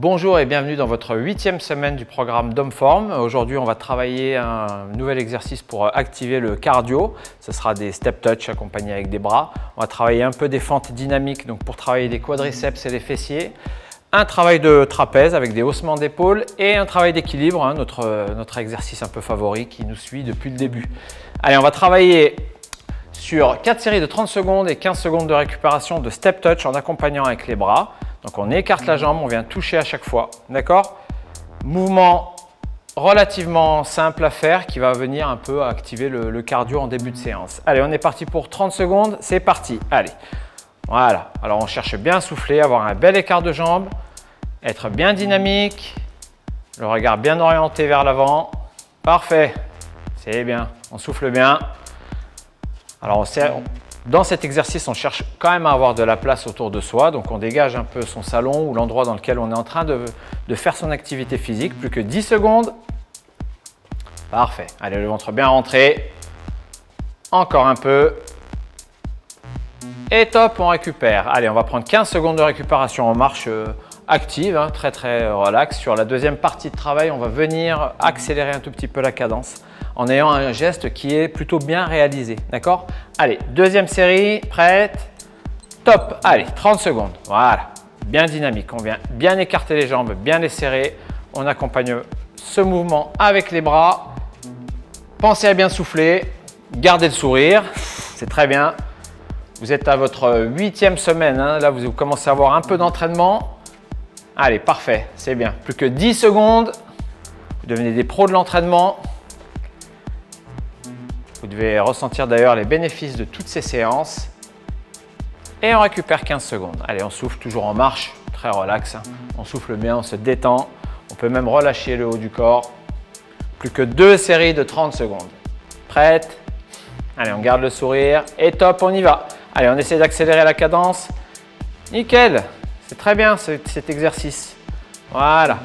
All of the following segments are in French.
Bonjour et bienvenue dans votre 8e semaine du programme Domform. Aujourd'hui, on va travailler un nouvel exercice pour activer le cardio. Ce sera des step touch accompagnés avec des bras. On va travailler un peu des fentes dynamiques donc pour travailler les quadriceps et les fessiers. Un travail de trapèze avec des haussements d'épaule et un travail d'équilibre, hein, notre exercice un peu favori qui nous suit depuis le début. Allez, on va travailler sur 4 séries de 30 secondes et 15 secondes de récupération de step touch en accompagnant avec les bras. Donc on écarte la jambe, on vient toucher à chaque fois, d'accord? Mouvement relativement simple à faire qui va venir un peu activer le cardio en début de séance. Allez, on est parti pour 30 secondes, c'est parti, allez. Voilà, alors on cherche bien à souffler, avoir un bel écart de jambes, être bien dynamique, le regard bien orienté vers l'avant. Parfait, c'est bien, on souffle bien. Alors dans cet exercice, on cherche quand même à avoir de la place autour de soi, donc on dégage un peu son salon ou l'endroit dans lequel on est en train de faire son activité physique. Plus que 10 secondes. Parfait. Allez, le ventre bien rentré. Encore un peu. Et top, on récupère. Allez, on va prendre 15 secondes de récupération en marche active, hein, très relax. Sur la deuxième partie de travail, on va venir accélérer un tout petit peu la cadence en ayant un geste qui est plutôt bien réalisé, d'accord? Allez, deuxième série, prête, top, allez, 30 secondes, voilà, bien dynamique, on vient bien écarter les jambes, bien les serrer, on accompagne ce mouvement avec les bras, pensez à bien souffler, gardez le sourire, c'est très bien, vous êtes à votre 8e semaine, hein, là vous commencez à avoir un peu d'entraînement, allez, parfait, c'est bien, plus que 10 secondes, vous devenez des pros de l'entraînement. Vous devez ressentir d'ailleurs les bénéfices de toutes ces séances. Et on récupère 15 secondes. Allez, on souffle toujours en marche, très relax. Hein. On souffle bien, on se détend. On peut même relâcher le haut du corps. Plus que 2 séries de 30 secondes. Prête? Allez, on garde le sourire. Et top, on y va. Allez, on essaie d'accélérer la cadence. Nickel, c'est très bien cet exercice. Voilà.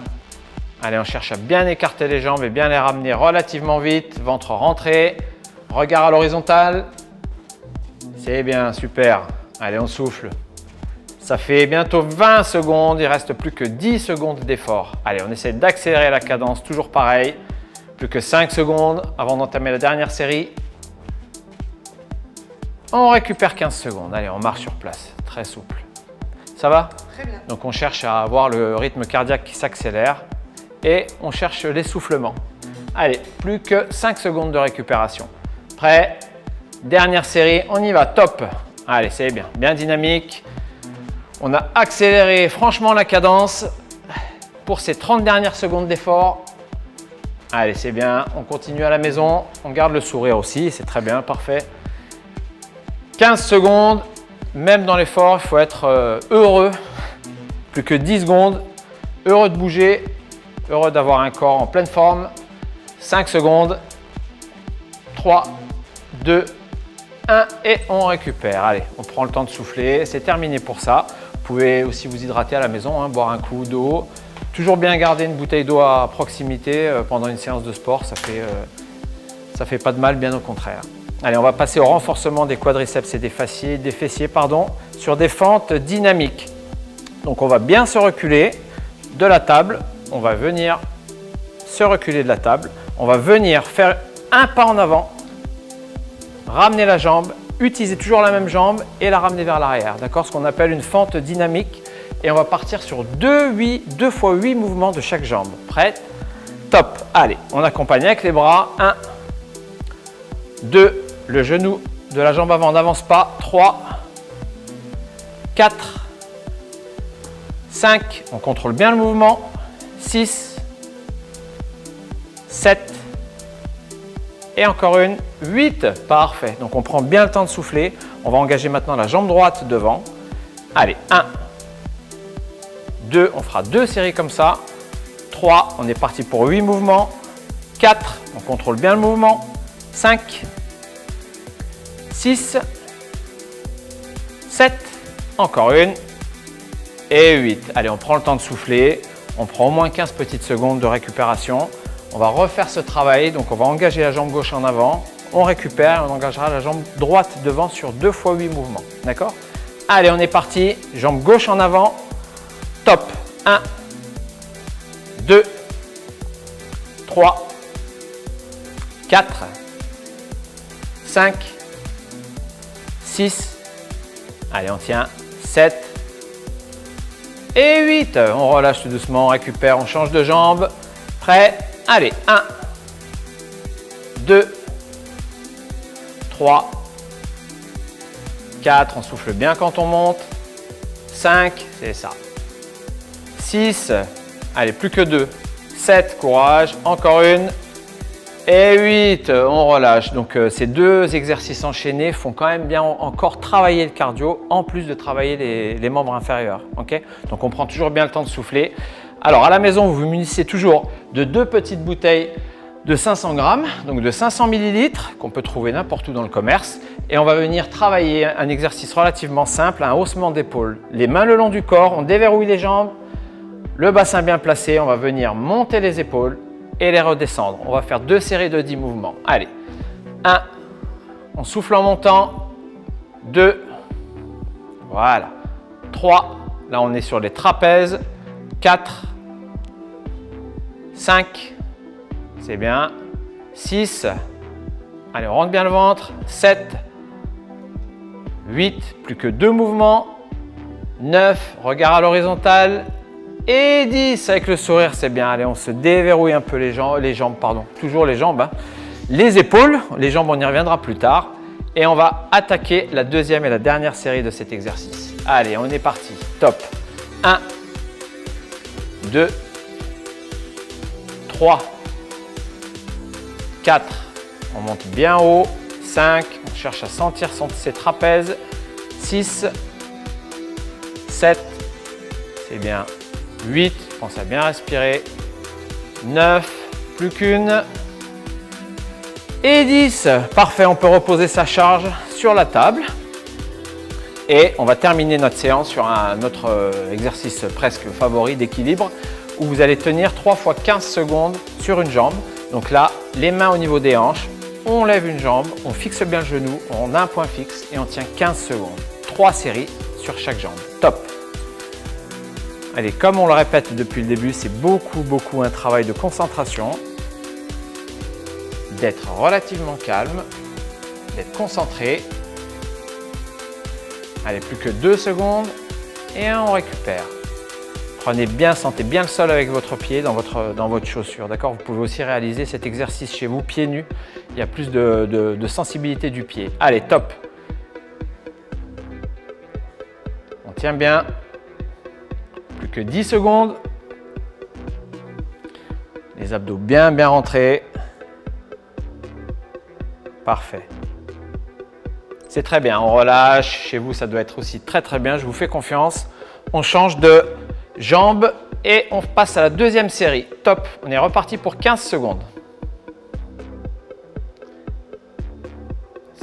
Allez, on cherche à bien écarter les jambes et bien les ramener relativement vite. Ventre rentré. Regard à l'horizontale, c'est bien, super. Allez, on souffle. Ça fait bientôt 20 secondes, il ne reste plus que 10 secondes d'effort. Allez, on essaie d'accélérer la cadence, toujours pareil. Plus que 5 secondes avant d'entamer la dernière série. On récupère 15 secondes. Allez, on marche sur place, très souple. Ça va? Très bien. Donc on cherche à avoir le rythme cardiaque qui s'accélère et on cherche l'essoufflement. Allez, plus que 5 secondes de récupération. Prêt? Dernière série, on y va, top. Allez, c'est bien, bien dynamique. On a accéléré franchement la cadence pour ces 30 dernières secondes d'effort. Allez, c'est bien, on continue à la maison, on garde le sourire aussi, c'est très bien, parfait. 15 secondes, même dans l'effort, il faut être heureux. Plus que 10 secondes, heureux de bouger, heureux d'avoir un corps en pleine forme. 5 secondes, 3, 2, 1 et on récupère. Allez, on prend le temps de souffler. C'est terminé pour ça. Vous pouvez aussi vous hydrater à la maison, hein, boire un coup d'eau. Toujours bien garder une bouteille d'eau à proximité pendant une séance de sport. Ça fait pas de mal, bien au contraire. Allez, on va passer au renforcement des quadriceps et des fessiers, sur des fentes dynamiques. Donc, on va bien se reculer de la table. On va venir se reculer de la table. On va venir faire un pas en avant. Ramener la jambe, utiliser toujours la même jambe et la ramener vers l'arrière, d'accord? Ce qu'on appelle une fente dynamique et on va partir sur 2 fois 8 mouvements de chaque jambe. Prête? Top! Allez, on accompagne avec les bras. 1, 2, le genou de la jambe avant n'avance pas. 3, 4, 5, on contrôle bien le mouvement. 6, 7, et encore une, 8, parfait. Donc on prend bien le temps de souffler. On va engager maintenant la jambe droite devant. Allez, 1, 2, on fera 2 séries comme ça. 3, on est parti pour 8 mouvements. 4, on contrôle bien le mouvement. 5, 6, 7, encore une. Et 8. Allez, on prend le temps de souffler. On prend au moins 15 petites secondes de récupération. On va refaire ce travail, donc on va engager la jambe gauche en avant, on récupère, on engagera la jambe droite devant sur 2 fois 8 mouvements, d'accord? Allez, on est parti, jambe gauche en avant, top, 1, 3, 4, 5, 6, allez on tient, 7 et 8. On relâche tout doucement, on récupère, on change de jambe. Prêt? Allez, 1, 2, 3, 4, on souffle bien quand on monte. 5, c'est ça. 6, allez, plus que 2. 7, courage, encore une. Et 8, on relâche. Donc ces deux exercices enchaînés font quand même bien encore travailler le cardio, en plus de travailler les membres inférieurs. Okay, donc on prend toujours bien le temps de souffler. Alors à la maison, vous vous munissez toujours de 2 petites bouteilles de 500 grammes, donc de 500 millilitres, qu'on peut trouver n'importe où dans le commerce. Et on va venir travailler un exercice relativement simple, un haussement d'épaule. Les mains le long du corps, on déverrouille les jambes, le bassin bien placé, on va venir monter les épaules et les redescendre. On va faire 2 séries de 10 mouvements. Allez, 1, on souffle en montant, 2, voilà, 3, là on est sur les trapèzes, 4, 5, c'est bien, 6, allez on rentre bien le ventre, 7, 8, plus que 2 mouvements, 9, regard à l'horizontale, et 10, avec le sourire, c'est bien. Allez, on se déverrouille un peu les jambes, pardon, toujours les jambes. Hein. Les épaules, les jambes, on y reviendra plus tard. Et on va attaquer la deuxième et la dernière série de cet exercice. Allez, on est parti. Top. 1, 2, 3, 4. On monte bien haut. 5, on cherche à sentir ses trapèzes. 6, 7, c'est bien. 8, pense à bien respirer. 9, plus qu'une. Et 10, parfait, on peut reposer sa charge sur la table. Et on va terminer notre séance sur un autre exercice presque favori d'équilibre où vous allez tenir 3 fois 15 secondes sur une jambe. Donc là, les mains au niveau des hanches, on lève une jambe, on fixe bien le genou, on a un point fixe et on tient 15 secondes. 3 séries sur chaque jambe. Top! Allez, comme on le répète depuis le début, c'est beaucoup un travail de concentration, d'être relativement calme, d'être concentré. Allez, plus que 2 secondes et on récupère. Prenez bien, sentez bien le sol avec votre pied dans votre chaussure. D'accord? Vous pouvez aussi réaliser cet exercice chez vous, pieds nus. Il y a plus de sensibilité du pied. Allez, top! On tient bien. Plus que 10 secondes. Les abdos bien rentrés. Parfait. C'est très bien. On relâche. Chez vous, ça doit être aussi très bien. Je vous fais confiance. On change de jambe et on passe à la deuxième série. Top. On est reparti pour 15 secondes.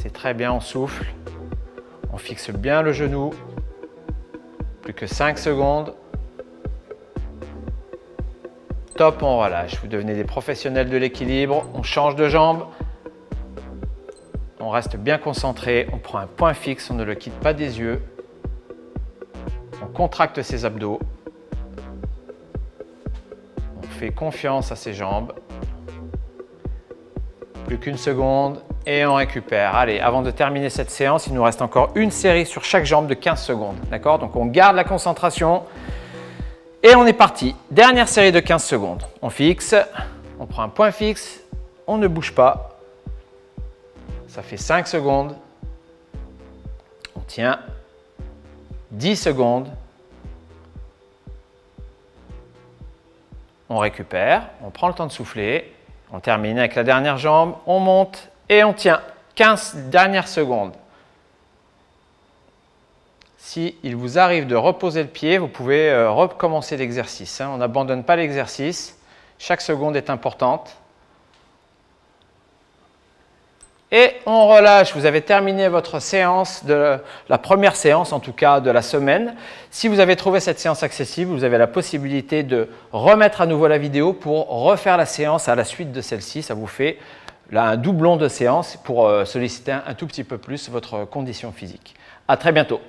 C'est très bien. On souffle. On fixe bien le genou. Plus que 5 secondes. Top, on relâche. Vous devenez des professionnels de l'équilibre. On change de jambe. On reste bien concentré. On prend un point fixe. On ne le quitte pas des yeux. On contracte ses abdos. On fait confiance à ses jambes. Plus qu'une seconde et on récupère. Allez, avant de terminer cette séance, il nous reste encore une série sur chaque jambe de 15 secondes. D'accord? Donc on garde la concentration. Et on est parti. Dernière série de 15 secondes. On fixe, on prend un point fixe, on ne bouge pas. Ça fait 5 secondes. On tient 10 secondes. On récupère, on prend le temps de souffler. On termine avec la dernière jambe, on monte et on tient 15 dernières secondes. Si il vous arrive de reposer le pied, vous pouvez recommencer l'exercice. On n'abandonne pas l'exercice. Chaque seconde est importante. Et on relâche. Vous avez terminé votre séance, la première séance en tout cas de la semaine. Si vous avez trouvé cette séance accessible, vous avez la possibilité de remettre à nouveau la vidéo pour refaire la séance à la suite de celle-ci. Ça vous fait là, un doublon de séance pour solliciter un tout petit peu plus votre condition physique. À très bientôt.